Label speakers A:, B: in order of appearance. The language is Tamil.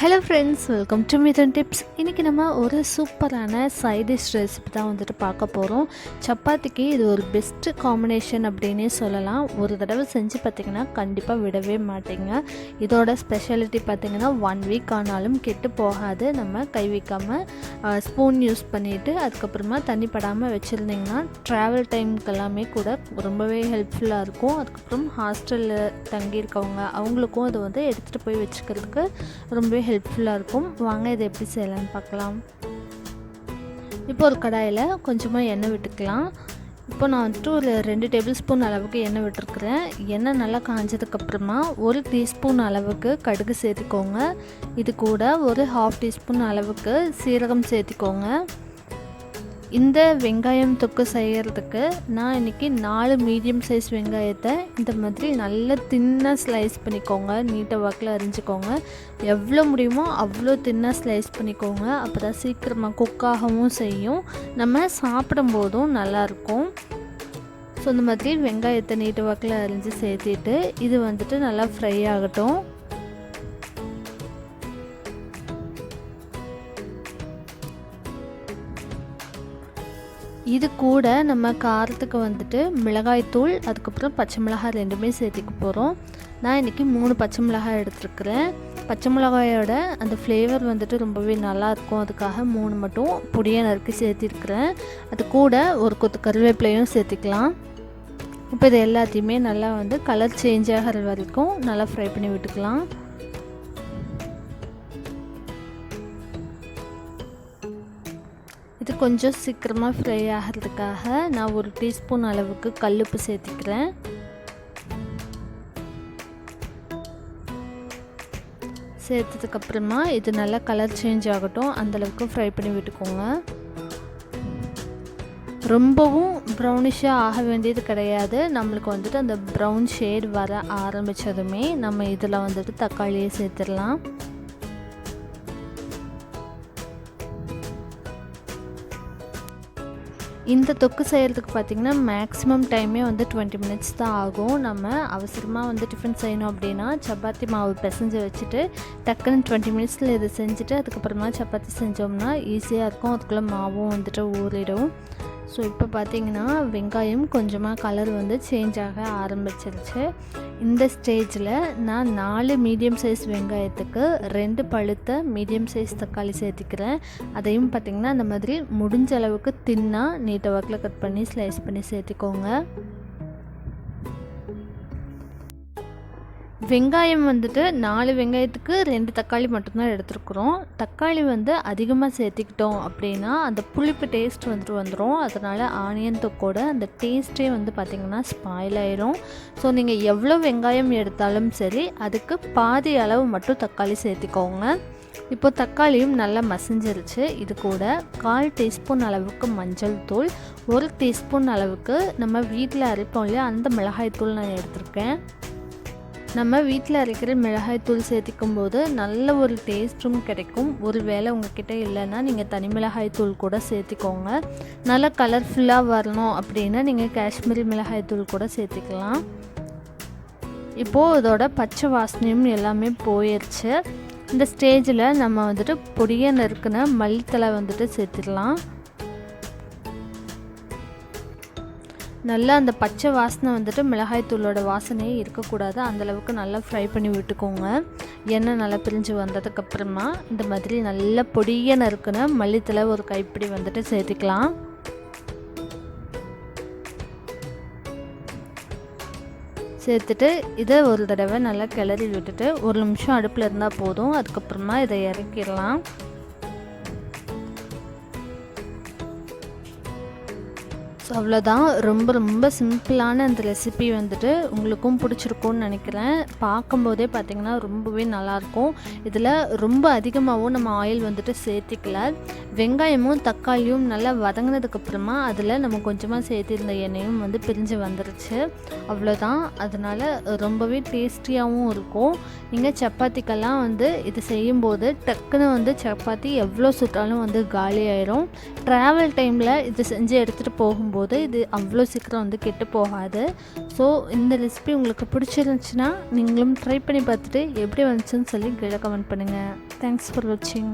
A: Hello friends, welcome to Mithuntips. இன்றைக்கி நம்ம ஒரு சூப்பரான சைட் டிஷ் ரெசிபி தான் வந்துட்டு பார்க்க போகிறோம். சப்பாத்திக்கு இது ஒரு பெஸ்ட்டு காம்பினேஷன் அப்படின்னே சொல்லலாம். ஒரு தடவை செஞ்சு பார்த்திங்கன்னா கண்டிப்பாக விடவே மாட்டீங்க. இதோட ஸ்பெஷாலிட்டி பார்த்திங்கன்னா 1 வீக் ஆனாலும் கெட்டு போகாது. நம்ம கை வைக்காமல் ஸ்பூன் யூஸ் பண்ணிவிட்டு அதுக்கப்புறமா தண்ணி படாமல் வச்சுருந்திங்கன்னா ட்ராவல் டைமுக்கெல்லாமே கூட ரொம்பவே ஹெல்ப்ஃபுல்லாக இருக்கும். அதுக்கப்புறம் ஹாஸ்டலில் தங்கியிருக்கவங்க அவங்களுக்கும் அது வந்து எடுத்துகிட்டு போய் வச்சுக்கிறதுக்கு ரொம்பவே ஹெல்ப்ஃபுல்லாக இருக்கும். வாங்க இதை எப்படி செய்யலான்னு பார்க்கலாம். இப்போ ஒரு கடாயில் கொஞ்சமாக எண்ணெய் விட்டுக்கலாம். இப்போ நான் வந்துட்டு ஒரு 2 டேபிள் ஸ்பூன் அளவுக்கு எண்ணெய் விட்டுருக்குறேன். எண்ணெய் நல்லா காஞ்சதுக்கப்புறமா 1 டீஸ்பூன் அளவுக்கு கடுகு சேர்த்திக்கோங்க. இது கூட ஒரு 1/2 டீஸ்பூன் அளவுக்கு சீரகம் சேர்த்திக்கோங்க. இந்த வெங்காயம் தொக்கு செய்கிறதுக்கு நான் இன்றைக்கி 4 மீடியம் சைஸ் வெங்காயத்தை இந்த மாதிரி நல்லா தின்னாக ஸ்லைஸ் பண்ணிக்கோங்க. நீட்டாக வாக்கில் அரிஞ்சிக்கோங்க. எவ்வளோ முடியுமோ அவ்வளோ தின்னாக ஸ்லைஸ் பண்ணிக்கோங்க. அப்போ தான் சீக்கிரமாக குக்காகவும் செய்யும், நம்ம சாப்பிடும்போதும் நல்லாயிருக்கும். ஸோ இந்த மாதிரி வெங்காயத்தை நீட்டு வாக்கில் அரிஞ்சு சேர்த்திட்டு இது வந்துட்டு நல்லா ஃப்ரை ஆகட்டும். இது கூட நம்ம காரத்துக்கு வந்துட்டு மிளகாய்த்தூள், அதுக்கப்புறம் பச்சை மிளகாய் 2மே சேர்த்திக்க போகிறோம். நான் இன்றைக்கி 3 பச்சை மிளகாய் எடுத்துருக்குறேன். பச்சை மிளகாயோட அந்த ஃப்ளேவர் வந்துட்டு ரொம்பவே நல்லாயிருக்கும். அதுக்காக 3 மட்டும் பொடியாக நறுக்கி சேர்த்திருக்கிறேன். அது கூட ஒரு கொத்து கருவேப்பிலையும் சேர்த்திக்கலாம். இப்போ இது எல்லாத்தையுமே நல்லா வந்து கலர் சேஞ்ச் ஆகிற வரைக்கும் நல்லா ஃப்ரை பண்ணி விட்டுக்கலாம். இது கொஞ்சம் சீக்கிரமாக ஃப்ரை ஆகிறதுக்காக நான் 1 டீஸ்பூன் அளவுக்கு கல்லுப்பு சேர்த்திக்கிறேன். சேர்த்ததுக்கப்புறமா இது நல்லா கலர் சேஞ்ச் ஆகட்டும், அந்தளவுக்கு ஃப்ரை பண்ணி விட்டுக்கோங்க. ரொம்பவும் ப்ரௌனிஷாக ஆக வேண்டியது கிடையாது. நம்மளுக்கு வந்துட்டு அந்த ப்ரௌன் ஷேட் வர ஆரம்பித்ததுமே நம்ம இதில் வந்துட்டு தக்காளியை சேர்த்துடலாம். இந்த தொக்கு செய்கிறதுக்கு பார்த்திங்கன்னா மேக்ஸிமம் டைமே வந்து 20 மினிட்ஸ் தான் ஆகும். நம்ம அவசரமாக வந்து டிஃபன் செய்யணும் அப்படின்னா சப்பாத்தி மாவு பிசைஞ்சு வச்சுட்டு டக்குன்னு 20 மினிட்ஸில் இதை செஞ்சுட்டு அதுக்கப்புறமா சப்பாத்தி செஞ்சோம்னா ஈஸியாக இருக்கும். அதுக்குள்ளே மாவும் வந்துட்டு ஊறிடும். ஸோ இப்போ பார்த்திங்கன்னா வெங்காயம் கொஞ்சமாக கலர் வந்து சேஞ்ச் ஆக ஆரம்பிச்சிருச்சு. இந்த ஸ்டேஜில் நான் 4 மீடியம் சைஸ் வெங்காயத்துக்கு 2 பழுத்த மீடியம் சைஸ் தக்காளி சேர்த்திக்கிறேன். அதையும் பார்த்திங்கன்னா அந்த மாதிரி முடிஞ்ச அளவுக்கு தின்னாக நீட்டை வாக்கில் கட் பண்ணி ஸ்லைஸ் பண்ணி சேர்த்திக்கோங்க. வெங்காயம் வந்துட்டு 4 வெங்காயத்துக்கு 2 தக்காளி மட்டும்தான் எடுத்துருக்குறோம். தக்காளி வந்து அதிகமாக சேர்த்திக்கிட்டோம் அப்படின்னா அந்த புளிப்பு டேஸ்ட் வந்துட்டு வந்துடும். அதனால் ஆனியன் தொக்கோட அந்த டேஸ்ட்டே வந்து பார்த்திங்கன்னா ஸ்பாயில் ஆயிரும். ஸோ நீங்கள் எவ்வளோ வெங்காயம் எடுத்தாலும் சரி அதுக்கு பாதி அளவு மட்டும் தக்காளி சேர்த்திக்கோங்க. இப்போ தக்காளியும் நல்லா மசிஞ்சிருச்சு. இது கூட 1/4 டீஸ்பூன் அளவுக்கு மஞ்சள் தூள், 1 டீஸ்பூன் அளவுக்கு நம்ம வீட்டில் அரைப்போம் இல்லையா அந்த மிளகாய் தூள் நான் எடுத்திருக்கேன். நம்ம வீட்டில் அரைக்கிற மிளகாய் தூள் சேர்த்திக்கும் போது நல்ல ஒரு டேஸ்ட்டும் கிடைக்கும். ஒரு வேளை உங்ககிட்ட இல்லைன்னா நீங்கள் தனி மிளகாய் தூள் கூட சேர்த்திக்கோங்க. நல்லா கலர்ஃபுல்லாக வரணும் அப்படின்னா நீங்கள் காஷ்மீரி மிளகாய் தூள் கூட சேர்த்திக்கலாம். இப்போது இதோட பச்சை வாசனையும் எல்லாமே போயிடுச்சு. இந்த ஸ்டேஜில் நம்ம வந்துட்டு பொடியாக நறுக்கின மல்லித்தலை வந்துட்டு சேர்த்திடலாம். நல்லா அந்த பச்சை வாசனை வந்துட்டு மிளகாய் தூளோட வாசனையே இருக்கக்கூடாது. அந்தளவுக்கு நல்லா ஃப்ரை பண்ணி விட்டுக்கோங்க. எண்ணெய் நல்லா பிரிஞ்சு வந்ததுக்கப்புறமா இந்த மாதிரி நல்லா பொடியாக நறுக்குன மல்லித்தலை ஒரு கைப்பிடி வந்துட்டு சேர்த்திக்கலாம். சேர்த்துட்டு இதை ஒரு தடவை நல்லா கிளறி விட்டுட்டு 1 நிமிஷம் அடுப்பில் இருந்தால் போதும். அதுக்கப்புறமா இதை இறக்கிடலாம். ஸோ அவ்வளோதான். ரொம்ப சிம்பிளான அந்த ரெசிபி வந்துட்டு உங்களுக்கும் பிடிச்சிருக்கும்னு நினைக்கிறேன். பார்க்கும்போதே பார்த்திங்கன்னா ரொம்பவே நல்லாயிருக்கும். இதில் ரொம்ப அதிகமாகவும் நம்ம ஆயில் வந்துட்டு சேர்த்திக்கல. வெங்காயமும் தக்காளியும் நல்லா வதங்கினதுக்கப்புறமா அதில் நம்ம கொஞ்சமாக சேர்த்திருந்த எண்ணெயும் வந்து பிரிஞ்சு வந்துருச்சு. அவ்வளோதான். அதனால் ரொம்பவே டேஸ்டியாகவும் இருக்கும். நீங்கள் சப்பாத்திக்கெல்லாம் வந்து இது செய்யும்போது டக்குன்னு வந்து சப்பாத்தி எவ்வளோ சுட்டாலும் வந்து காலி ஆயிரும். ட்ராவல் டைமில் இது செஞ்சு எடுத்துகிட்டு போகும்போது போது இது அவ்வளோ சீக்கிரம் வந்து கெட்டு போகாது. ஸோ இந்த ரெசிபி உங்களுக்கு பிடிச்சிருந்துச்சுன்னா நீங்களும் ட்ரை பண்ணி பார்த்துட்டு எப்படி வந்துச்சுன்னு சொல்லி கீழே கமெண்ட் பண்ணுங்கள். தேங்க்ஸ் ஃபார் வாட்சிங்.